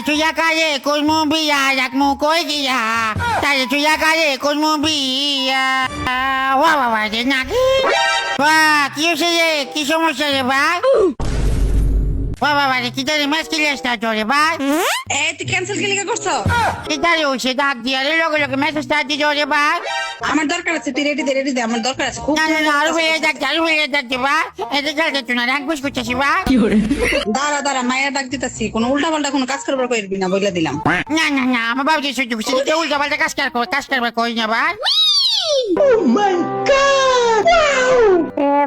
tuya calle con movía, yak mo koiya. Dale tuya calle con movía. Wa de naki. Wa, কি হইছে রে? কি সমস্যা রে ভাই? বাবা কি তোর মাস কি লেস্টা তোরে ভাই? তুই ক্যান্সেল কি লিখে করছো? কি তারে হইছে ডাক দিয়া রে লগে মেসেজ টা দি জোরে ভাই। আমার দরকার আছে, তুই রেডি দে, আমার দরকার আছে খুব। না আরো হয়ে যাক ভাই। এটা চলতে তুই না রাগ বুঝ করছিস ভাই। দাঁড়া মায়া ডাক দিতেছি, কোনো উল্টা পাল্টা কোনো কাজ করবার কইবি না বইলা দিলাম। না আমার বাবু যে সহ্য করছে তুই উল্টা পাল্টা কাজ করবার কই না ভাই।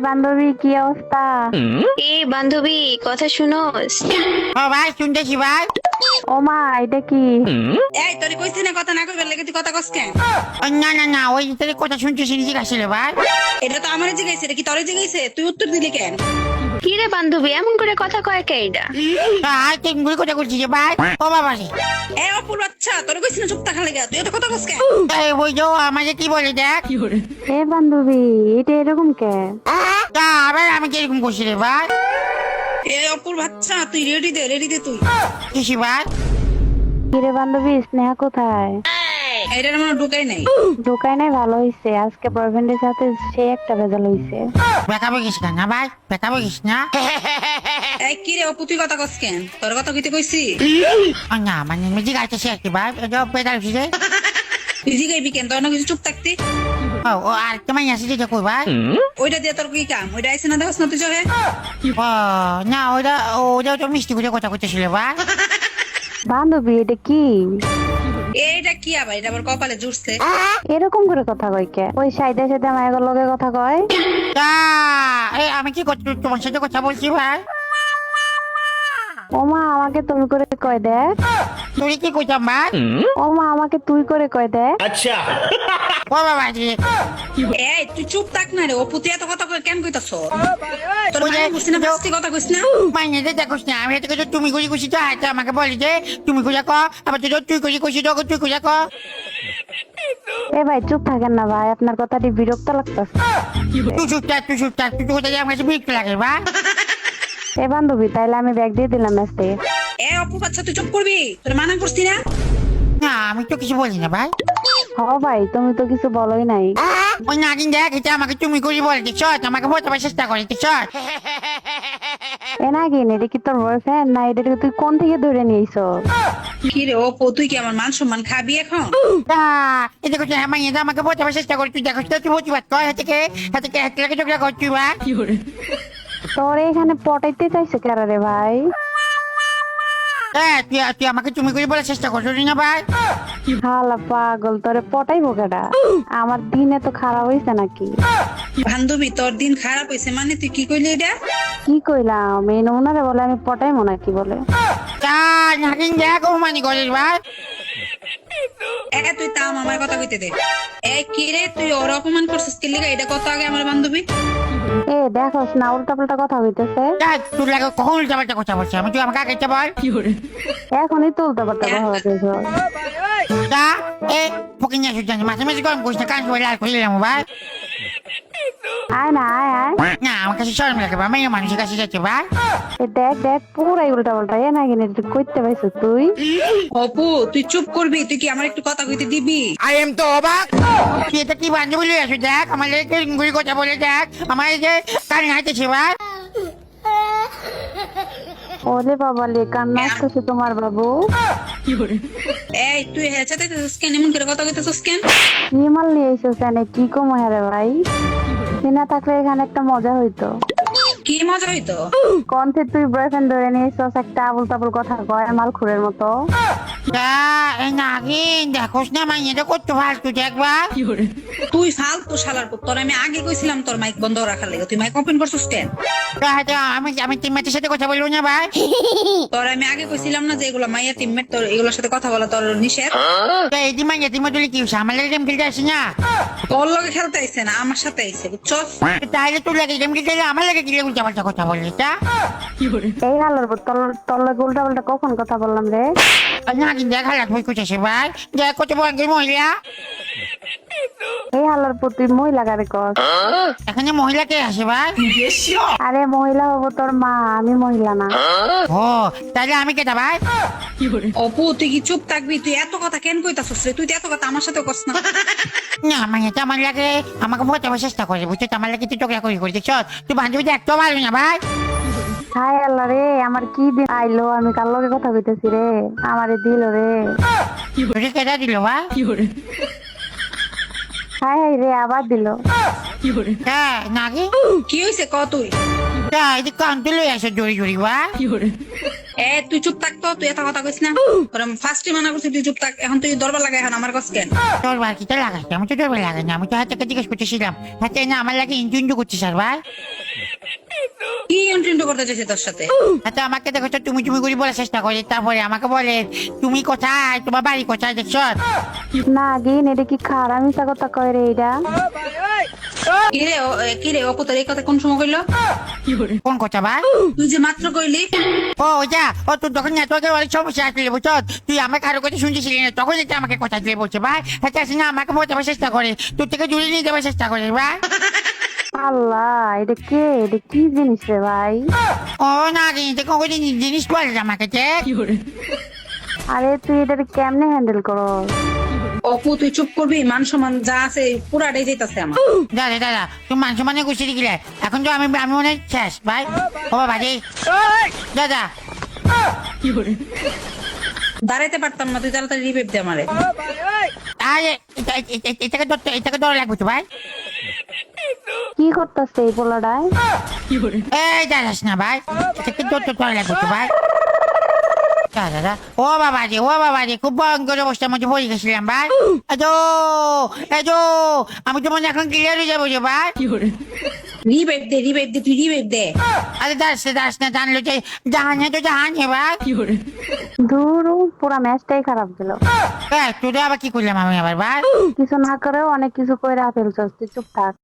বান্ধবী কি অবস্থা? বান্ধবী কথা শুনোস? ও ভাই শুনতেছি ভাই। ও মা এটা কি? তোরে কইছি না কথা না কইবার লাগে তুই কথা কস কেন? না ওই তোর কথা শুনতেছি নিজে আসলে ভাই। এটা তো আমারে জিগাইছে, এটা কি তোরে জিগাইছে? তুই উত্তর দিলি কেন? কি রে বান্ধবী এমন করে কথা কয় কে এটা? তুই গুলি কথা করছিস ভাই। ও বাবা রে অপুর বাচ্চা, তোরে কইছি না চুপ থাকা লাগে, তুই এত কথা কস কেন? ওই যে আমাকে কি বলে দেখ। বান্ধবী এটা এরকম কে? আবার আমি কিরকম করছি রে ভাই? অপুর বাচ্চা, তুই রেডি দে তুই। কিসি ভাই? কিরে বান্ধবী স্নেহা কোথায়? এটার আমার ঢুকাই নাই। ঢোকায় নাই, ভালো হইছে। আজকে বয়ফ্রেন্ডের সাথে সে একটা ভেজাল হইছে। বেকাবো গেছ না ভাই, বেকাবো গেছ না। কি রে অপু তুই কথা কস কেন? তোর কথা কইতে কইছি? না মানে মিজি গাইতেছি আর কি ভাই। এটা পেদাল উঠছে। তুই জিগাইবি কেন? তোর না কিছু চুপ থাকতি। ও আর তোমায় আসি যেটা কই ভাই। ওইটা দিয়ে তোর কি কাম? ওইটা আইসে না দেখছ না তুই চোখে? ও না ওটা তো মিষ্টি করে কথা করতেছিল ভাই। বান্ধবী এটা কি? এইটা কি আবার? এটা আবার কপালে জুড়ছে। এরকম করে কথা কয় কে? ওই সাইডে সাইডে মায়ের লগে কথা কয়। আমি কি করছি তোমার সাথে কথা বলছি ভাই। ও মা আমাকে তুমি করে কয় দেখ। তুই কি কইতাম ভাই? ও মা আমাকে তুই করে কয় দেখ। ও বাবা রে তুই চুপ থাক না রে অপু, তুই এত কথা কেন কইতাছ? তোর মায়ের বুঝছি না, বুঝছি কথা কইস না। মাইনে দে দেখোস না আমি এটা কথা তুমি করি খুশি তো হাতে আমাকে বলি যে তুমি খুঁজা ক আবার তুই করি খুশি তো তুই খুঁজা ক। ভাই চুপ থাকেন না ভাই, আপনার কথাটি বিরক্ত লাগতেছে। তুই চুপ থাক তুই কোথায় আমার কাছে বিরক্ত লাগে ভাই। বান্ধবী তাইলে আমি ব্যাগ দিয়ে দিলাম ম্যাচ থেকে। অপু বাচ্চা তুই চুপ করবি, তোর মানা করছি না। না আমি তো কিছু বলি না ভাই। ভাই তুমি তো কিছু বলোই নাই। ওই নাগিন দেখ এটা আমাকে তুমি করি বলে দিচ্ছ, আমাকে বোঝাবার চেষ্টা করে দিচ্ছ। নাগিন এটা কি তোর বয়ফ্রেন্ড না? এটা তুই কোন থেকে ধরে নিয়েছ? কি রে অপু, তুই কি আমার মান সম্মান খাবি এখন? এটা করছে হ্যাঁ মাইনে আমাকে বোঝাবার চেষ্টা করি, তুই দেখো তুই প্রতিবাদ কর হাতে হাতে ঝগড়া করছি ভাই। তোর এখানে পটাইতে চাইছে কেরা রে ভাই? তুই আমাকে তুমি করে বলার চেষ্টা করছো না ভাই। হালা পাগল, তোরে পটাইবো কেডা? আমার দিনে তো খারাপ হইছে নাকি? বান্ধবী তোর দিন খারাপ হয়েছে মানে তুই কি কইলি এটা? কি কইলাম? এই নমুনারে বলে আমি পটাইবো নাকি বলে? নাগিন দেখ ও মানি করিস ভাই। তুই তাও আমার কথা কইতে দে। কি রে তুই ওর অপমান করছিস কি লিগা? এটা কত আগে আমার বান্ধবী। দেখোস না উল্টা পাল্টা কথা হইতেছে। তুই লাগে কখন উল্টা পাল্টা কথা বলছি আমি, তুই আমাকে আগে বল। এখনই তো উল্টা পাল্টা কথা হইতেছে। ফকিং মাঝে মাঝে গরম করিস না, কান লাল করে দিলাম ভাই। আয় না আয় না আমার কাছে শরম লাগে ভাই, মেয়ে মানুষের কাছে যাচ্ছে ভাই। দেখ পুরাই উল্টা পাল্টা। নাকি কইতে পাইছো তুই? অপু তুই চুপ করবি, তুই কি আমার একটু কথা কইতে দিবি? আই এম তো অবাক। তুই এটা কি বান্ধবী লই আসো দেখ আমার ঘুরি কথা বলে দেখ আমার এই যে কান হাইতেছে ভাই। ওরে বাবা লে কান্না আসতেছে তোমার বাবু। তুই হেঁচাতে কেন এমন করে কথা কইতেছিস কেন? কি মাল নিয়ে এসেছ এনে? কি কম হ্যাঁ ভাই, না থাকলে এখানে একটা মজা হইতো। কি মজা হইতো? কণ্ঠে তুই বয়ফ্রেন্ড ধরে নিয়ে এসেছ, একটা আবুল তাবুল কথা কয় মাল খুরের মতো। নাগিন দেখোস না মাইনেটা করতে ফালতু দেখবা। তুই ফালতু শালার পুত, তোর আমি আগে কইছিলাম তোর মাইক বন্ধ রাখার লাগে, তুই মাইক ওপেন করছিস কেন? আমি টিমমেটের সাথে কথা বলবো না ভাই। তোর আমি আগে কইছিলাম না যে এগুলো মাইয়া টিমমেট, তোর এগুলোর সাথে কথা বলা তোর নিষেধ। এই মাইনে টিমমেট কি হচ্ছে আমার লাগে গেম খেলতে আসি না? তোর লগে খেলতে আইছে না, আমার সাথে আইছে বুঝছস? তাহলে তোর লাগে গেম খেলতে আমার লাগে গিয়ে উল্টা পাল্টা কথা বলিস তা? এই হালার তোর লগে উল্টা পাল্টা কখন কথা বললাম রে? নাগিন দেখ হালাত বই করতেছে ভাই, দেখ কত বঙ্গের মহিলা। এই হালার প্রতি মহিলা গাড়ি কর। এখানে মহিলা কে আসে ভাই? আরে মহিলা হবো তোর মা, আমি মহিলা না। ও তাহলে আমি কেটা ভাই? অপু তুই কি চুপ থাকবি? তুই এত কথা কেন কইতাছস রে? তুই তো এত কথা আমার সাথে কস না। না মানে তো আমার লাগে আমাকে বোঝাবার চেষ্টা করে বুঝছো তো, আমার লাগে তুই চোখে করে দেখছ তুই বান্ধবী দেখতে পারবি না ভাই। হাই আল্লাহ রে, আমার কি দিন আইলো, আমি কার লগে কথা কইতেছি রে, আমারে দিল রে। তুই কেটা দিল ভাই? হাই হাই রে, আবার দিল। হ্যাঁ নাকি কি হইছে ক তুই? এই কান তুই লই আসো জড়ি জড়ি ভাই। তুই চুপ থাক তো, তুই এত কথা কইস না। তোরা ফার্স্টে মানা করছিস তুই চুপ থাক, এখন তুই দরবার লাগা, এখন আমার কাছে কেন? তোর বার কিটা লাগাইছে? আমি তো তোর বার লাগাই না, আমি তো হাতে জিজ্ঞেস করতেছিলাম হাতে না আমার লাগে ইঞ্জুঞ্জু করছিস আর ভাই। কি ইন্টারভিউ করতে চাইছিস তোর সাথে? হাতে আমাকে দেখো তো তুমি তুমি করে বলার চেষ্টা করে, তারপরে আমাকে বলে তুমি কোথায়, তোমার বাড়ি কোথায় দেখছ? না গিন, এটা কি খারাপ মিশা কথা কয় রে এটা? কি রে অপু তোর এই কথা কোন সময় কইলো? কোন কথা ভাই? তুই যে মাত্র কইলি ও যা ও তুই যখন নেটওয়ার্কের অনেক সমস্যা আসলে বুঝছ, তুই আমার কারো কথা শুনতেছিলি না, তখন এটা আমাকে কথা দিয়ে বলছে ভাই। হাতে আসে না আমাকে বোঝাবার চেষ্টা করে, তোর থেকে জুড়ে নিয়ে যাবার চেষ্টা করে ভাই। আল্লাহ, এটা কে, এটা কি জিনিস রে ভাই? ও না কোন জিনিস বলে আমাকে দেখ। আরে তুই এটা কেমনে হ্যান্ডেল করো? অপু তুই চুপ করবি, মান সম্মান যা আছে পুরাটাই যাইতাছে আমার। দাদা দাদা তুমি মানুষ মানে গুছিয়ে দিলে, এখন তো আমি আমি মনে হয় শেষ ভাই। ও বাবা রে দাদা। দাঁড়াইতে পারতাম না, তুই তাড়াতাড়ি রিপেপ দে আমারে। আরে এটাকে ডর লাগবে তো ভাই। কি করতেছে এই পোলাটায়? এই দাদাস না ভাই, এটাকে ডর লাগবে তো ভাই। দাদা ও বাবা রে খুব ভয়ঙ্কর অবস্থার মধ্যে পড়ে গেছিলাম ভাই। এজো আমি তো মনে এখন ক্লিয়ার হয়ে যাবো যে ভাই। রিপেপ দে তুই রিপেপ দে। আরে দাস না জানলো যে জাহানে তো জাহানে ভাই। দূর, পুরা ম্যাচটাই খারাপ গেল। তোদের আবার কি করলাম আমি আবার ভাই? কিছু না করেও অনেক কিছু কইরা ফেলছস, তুই চুপ থাক।